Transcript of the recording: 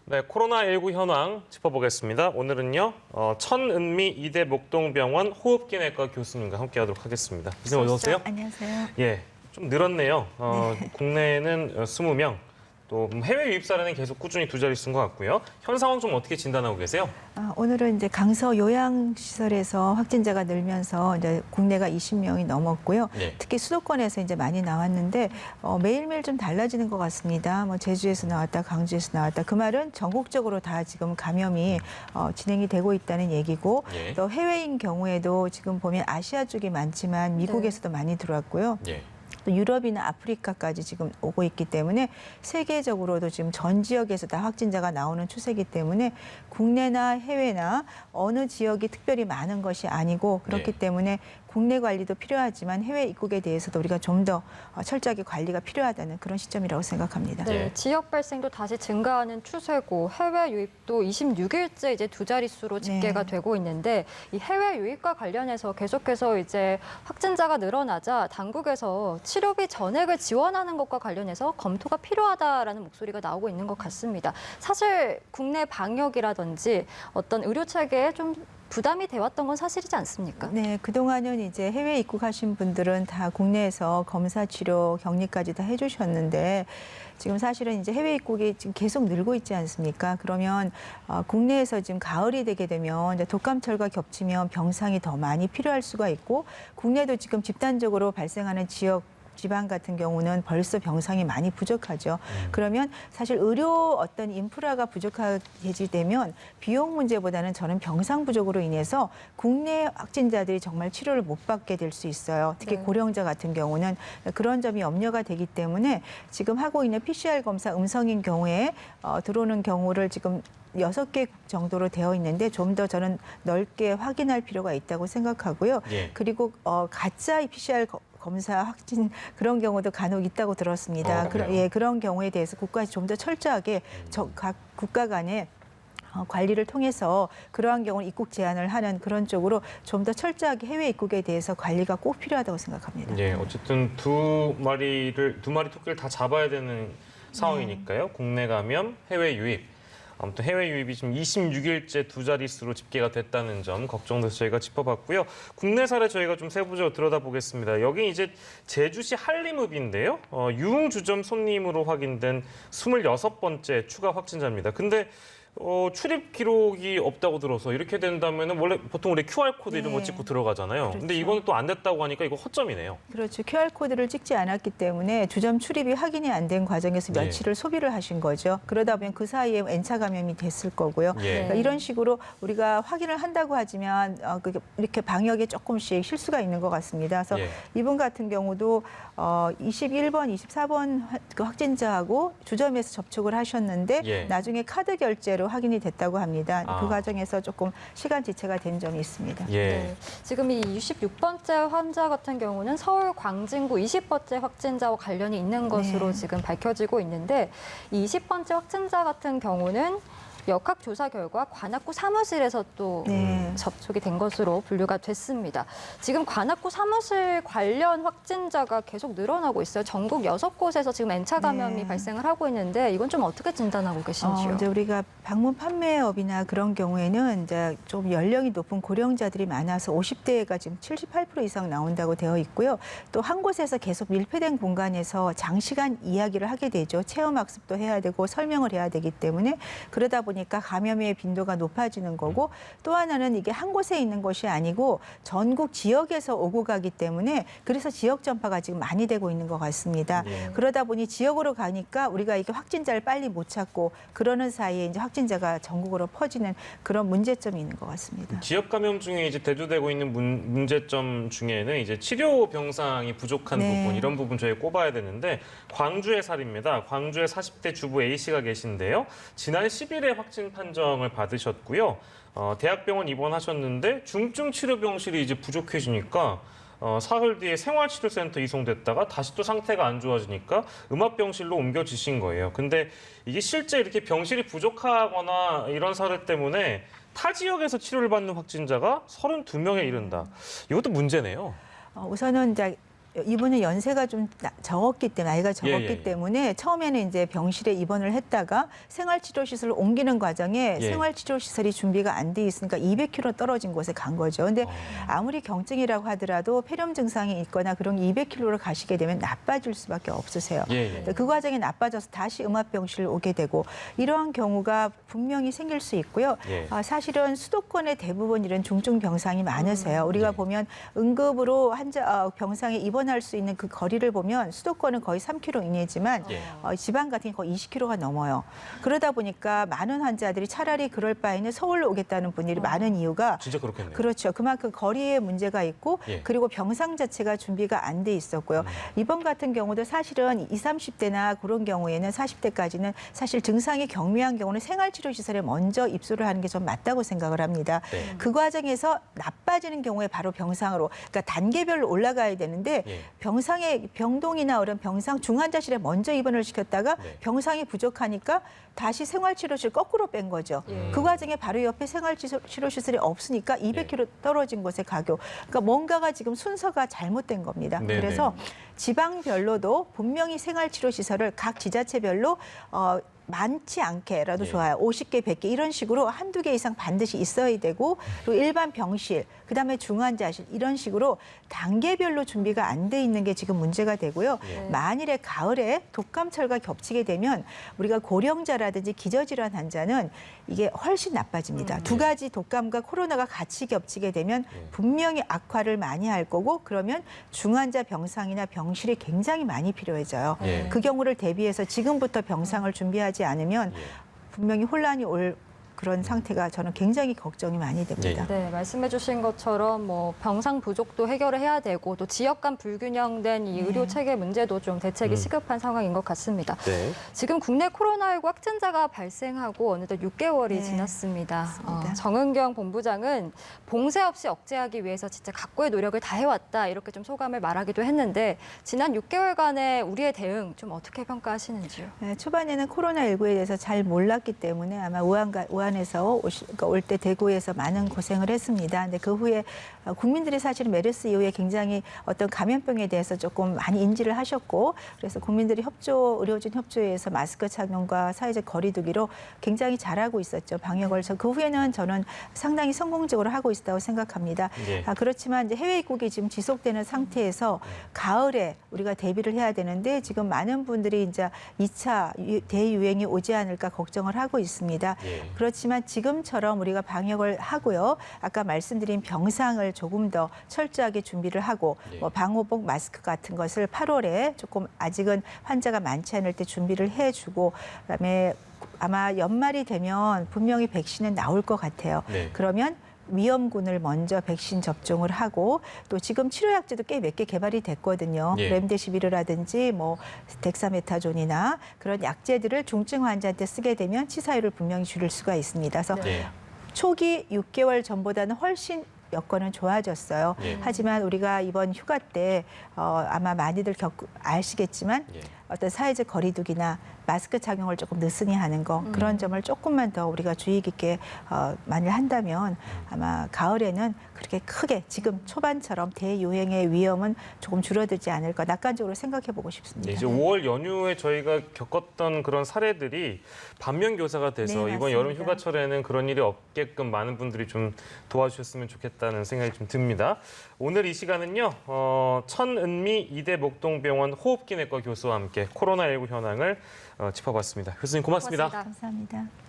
네, 코로나19 현황 짚어보겠습니다. 오늘은요, 천은미 이대 목동병원 호흡기내과 교수님과 함께하도록 하겠습니다. 교수님 어서 오세요. 안녕하세요. 예, 좀 늘었네요. 네. 국내에는 20명, 또 해외 유입 사례는 계속 꾸준히 두 자릿수인 것 같고요. 현 상황 좀 어떻게 진단하고 계세요? 오늘은 이제 강서 요양시설에서 확진자가 늘면서 이제 국내가 20명이 넘었고요. 네. 특히 수도권에서 이제 많이 나왔는데 매일매일 좀 달라지는 것 같습니다. 뭐 제주에서 나왔다, 강주에서 나왔다. 그 말은 전국적으로 다 지금 감염이 진행이 되고 있다는 얘기고 예. 또 해외인 경우에도 지금 보면 아시아 쪽이 많지만 미국에서도 많이 들어왔고요. 예. 또 유럽이나 아프리카까지 지금 오고 있기 때문에 세계적으로도 지금 전 지역에서 다 확진자가 나오는 추세이기 때문에 국내나 해외나 어느 지역이 특별히 많은 것이 아니고 그렇기 네. 때문에 국내 관리도 필요하지만 해외 입국에 대해서도 우리가 좀 더 철저하게 관리가 필요하다는 그런 시점이라고 생각합니다. 네, 예. 지역 발생도 다시 증가하는 추세고 해외 유입도 26일째 이제 두 자릿수로 집계가 네. 되고 있는데 이 해외 유입과 관련해서 계속해서 이제 확진자가 늘어나자 당국에서 치료비 전액을 지원하는 것과 관련해서 검토가 필요하다라는 목소리가 나오고 있는 것 같습니다. 사실 국내 방역이라든지 어떤 의료 체계에 좀 부담이 돼왔던 건 사실이지 않습니까? 네, 그동안은 이제 해외 입국하신 분들은 다 국내에서 검사, 치료, 격리까지 다 해주셨는데 지금 사실은 이제 해외 입국이 지금 계속 늘고 있지 않습니까? 그러면 국내에서 지금 가을이 되게 되면 이제 독감철과 겹치면 병상이 더 많이 필요할 수가 있고 국내도 지금 집단적으로 발생하는 지방 같은 경우는 벌써 병상이 많이 부족하죠. 그러면 사실 의료 어떤 인프라가 부족하게 되면 비용 문제보다는 저는 병상 부족으로 인해서 국내 확진자들이 정말 치료를 못 받게 될 수 있어요. 특히 네. 고령자 같은 경우는 그런 점이 염려가 되기 때문에 지금 하고 있는 PCR 검사 음성인 경우에 들어오는 경우를 지금 6개 정도로 되어 있는데 좀 더 저는 넓게 확인할 필요가 있다고 생각하고요. 예. 그리고 가짜 PCR 검사 확진 그런 경우도 간혹 있다고 들었습니다. 그래요? 그런 경우에 대해서 국가에서 좀 더 철저하게 각 국가 간에 관리를 통해서 그러한 경우는 입국 제한을 하는 그런 쪽으로 좀 더 철저하게 해외 입국에 대해서 관리가 꼭 필요하다고 생각합니다. 예, 어쨌든 두 마리 토끼를 다 잡아야 되는 상황이니까요. 국내 감염, 해외 유입. 아무튼 해외 유입이 지금 26일째 두 자릿수로 집계가 됐다는 점 걱정돼서 저희가 짚어봤고요. 국내 사례 저희가 좀 세부적으로 들여다보겠습니다. 여기 이제 제주시 한림읍인데요. 유흥주점 손님으로 확인된 26번째 추가 확진자입니다. 근데 출입 기록이 없다고 들어서 이렇게 된다면 원래 보통 우리 QR코드 이런 거 네. 찍고 들어가잖아요. 근데 그렇죠. 이거는 또 안 됐다고 하니까 이거 허점이네요. 그렇죠. QR코드를 찍지 않았기 때문에 주점 출입이 확인이 안 된 과정에서 네. 며칠을 소비를 하신 거죠. 그러다 보면 그 사이에 N차 감염이 됐을 거고요. 예. 그러니까 이런 식으로 우리가 확인을 한다고 하지만 이렇게 방역에 조금씩 실수가 있는 것 같습니다. 그래서 예. 이분 같은 경우도 21번, 24번 그 확진자하고 주점에서 접촉을 하셨는데 예. 나중에 카드 결제로 확인이 됐다고 합니다. 아. 그 과정에서 조금 시간 지체가 된 점이 있습니다. 예. 네. 지금 이 26번째 환자 같은 경우는 서울 광진구 20번째 확진자와 관련이 있는 것으로 네. 지금 밝혀지고 있는데 이 20번째 확진자 같은 경우는 역학조사 결과 관악구 사무실에서 또 네. 접촉이 된 것으로 분류가 됐습니다. 지금 관악구 사무실 관련 확진자가 계속 늘어나고 있어요. 전국 6곳에서 지금 N차 감염이 네. 발생을 하고 있는데 이건 좀 어떻게 진단하고 계신지요? 이제 우리가 방문 판매업이나 그런 경우에는 이제 좀 연령이 높은 고령자들이 많아서 50대가 지금 78% 이상 나온다고 되어 있고요. 또 한 곳에서 계속 밀폐된 공간에서 장시간 이야기를 하게 되죠. 체험 학습도 해야 되고 설명을 해야 되기 때문에 그러다 보니까 감염의 빈도가 높아지는 거고 또 하나는 이게 한 곳에 있는 것이 아니고 전국 지역에서 오고 가기 때문에 그래서 지역 전파가 지금 많이 되고 있는 것 같습니다. 예. 그러다 보니 지역으로 가니까 우리가 이게 확진자를 빨리 못 찾고 그러는 사이에 이제 확진자가 전국으로 퍼지는 그런 문제점이 있는 것 같습니다. 지역 감염 중에 이제 대두되고 있는 문제점 중에는 이제 치료 병상이 부족한 네. 부분 이런 부분 저희 꼽아야 되는데 광주의 사례입니다. 광주의 40대 주부 A 씨가 계신데요. 지난 10일에 확진 판정을 받으셨고요. 대학병원 입원하셨는데 중증 치료 병실이 이제 부족해지니까 사흘 뒤에 생활치료센터 이송됐다가 다시 또 상태가 안 좋아지니까 음압병실로 옮겨지신 거예요. 근데 이게 실제 이렇게 병실이 부족하거나 이런 사례 때문에 타 지역에서 치료를 받는 확진자가 32명에 이른다. 이것도 문제네요. 우선은 이제 이분은 연세가 좀 적었기 때문에 나이가 적었기 예. 때문에 처음에는 이제 병실에 입원을 했다가 생활치료시설을 옮기는 과정에 예. 생활치료시설이 준비가 안 돼 있으니까 200km 떨어진 곳에 간 거죠. 근데 아무리 경증이라고 하더라도 폐렴 증상이 있거나 그런 200km를 가시게 되면 나빠질 수밖에 없으세요. 예. 그 과정에 나빠져서 다시 음압병실 오게 되고 이러한 경우가 분명히 생길 수 있고요. 예. 사실은 수도권의 대부분 이런 중증 병상이 많으세요. 우리가 예. 보면 응급으로 병상에 입원할 수 있는 그 거리를 보면 수도권은 거의 3km 이내지만 예. 지방 같은 게 거의 20km가 넘어요. 그러다 보니까 많은 환자들이 차라리 그럴 바에는 서울로 오겠다는 분들이 많은 이유가 진짜 그렇겠네요. 그렇죠. 그만큼 거리에 문제가 있고 예. 그리고 병상 자체가 준비가 안 돼 있었고요. 이번 같은 경우도 사실은 20, 30대나 그런 경우에는 40대까지는 사실 증상이 경미한 경우는 생활치료시설에 먼저 입소를 하는 게 좀 맞다고 생각을 합니다. 네. 그 과정에서 나빠지는 경우에 바로 병상으로 그러니까 단계별로 올라가야 되는데 예. 병상에 병동이나 어른 병상 중환자실에 먼저 입원을 시켰다가 네. 병상이 부족하니까 다시 생활치료실 거꾸로 뺀 거죠. 그 과정에 바로 옆에 생활치료시설이 없으니까 200km 떨어진 곳에 가교. 그러니까 뭔가가 지금 순서가 잘못된 겁니다. 네네. 그래서 지방별로도 분명히 생활치료시설을 각 지자체별로 많지 않게라도 예. 좋아요. 50개, 100개 이런 식으로 한두 개 이상 반드시 있어야 되고 또 일반 병실, 그다음에 중환자실 이런 식으로 단계별로 준비가 안 돼 있는 게 지금 문제가 되고요. 예. 만일에 가을에 독감철과 겹치게 되면 우리가 고령자라든지 기저질환 환자는 이게 훨씬 나빠집니다. 두 가지 독감과 코로나가 같이 겹치게 되면 분명히 악화를 많이 할 거고 그러면 중환자 병상이나 병실이 굉장히 많이 필요해져요. 예. 그 경우를 대비해서 지금부터 병상을 준비하지 않으면 분명히 혼란이 올 그런 상태가 저는 굉장히 걱정이 많이 됩니다. 네, 말씀해 주신 것처럼 뭐 병상 부족도 해결을 해야 되고 또 지역 간 불균형된 이 의료 체계 문제도 좀 대책이 시급한 상황인 것 같습니다. 네. 지금 국내 코로나19 확진자가 발생하고 어느덧 6개월이 네, 지났습니다. 맞습니다. 정은경 본부장은 봉쇄 없이 억제하기 위해서 진짜 각고의 노력을 다 해왔다 이렇게 좀 소감을 말하기도 했는데 지난 6개월간의 우리의 대응 좀 어떻게 평가하시는지요? 네, 초반에는 코로나19에 대해서 잘 몰랐기 때문에 아마 우한에서 올 때 대구에서 많은 고생을 했습니다. 근데 그 후에 국민들이 사실은 메르스 이후에 굉장히 어떤 감염병에 대해서 조금 많이 인지를 하셨고 그래서 국민들이 의료진 협조회에서 마스크 착용과 사회적 거리두기로 굉장히 잘하고 있었죠. 방역을. 그 후에는 저는 상당히 성공적으로 하고 있다고 생각합니다. 예. 그렇지만 이제 해외 입국이 지금 지속되는 상태에서 가을에 우리가 대비를 해야 되는데 지금 많은 분들이 이제 2차 대유행이 오지 않을까 걱정을 하고 있습니다. 예. 그렇지만 지금처럼 우리가 방역을 하고요. 아까 말씀드린 병상을 조금 더 철저하게 준비를 하고 예. 뭐 방호복, 마스크 같은 것을 8월에 조금 아직은 환자가 많지 않을 때 준비를 해주고 그다음에 아마 연말이 되면 분명히 백신은 나올 것 같아요. 네. 그러면 위험군을 먼저 백신 접종을 하고 또 지금 치료약제도 꽤 몇 개 개발이 됐거든요. 예. 렘데시비르라든지 뭐 덱사메타존이나 그런 약제들을 중증 환자한테 쓰게 되면 치사율을 분명히 줄일 수가 있습니다. 그래서 예. 초기 6개월 전보다는 훨씬 여건은 좋아졌어요. 예. 하지만 우리가 이번 휴가 때 아마 많이들 아시겠지만 예. 어떤 사회적 거리두기나 마스크 착용을 조금 느슨히 하는 거 그런 점을 조금만 더 우리가 주의 깊게 만일 한다면 아마 가을에는 그렇게 크게 지금 초반처럼 대유행의 위험은 조금 줄어들지 않을까 낙관적으로 생각해 보고 싶습니다. 네, 이제 5월 연휴에 저희가 겪었던 그런 사례들이 반면교사가 돼서 네, 이번 여름 맞습니다. 휴가철에는 그런 일이 없게끔 많은 분들이 좀 도와주셨으면 좋겠다는 생각이 좀 듭니다. 오늘 이 시간은요, 천은미 이대 목동병원 호흡기내과 교수와 함께 코로나19 현황을 짚어봤습니다. 교수님 고맙습니다. 고맙습니다. 감사합니다.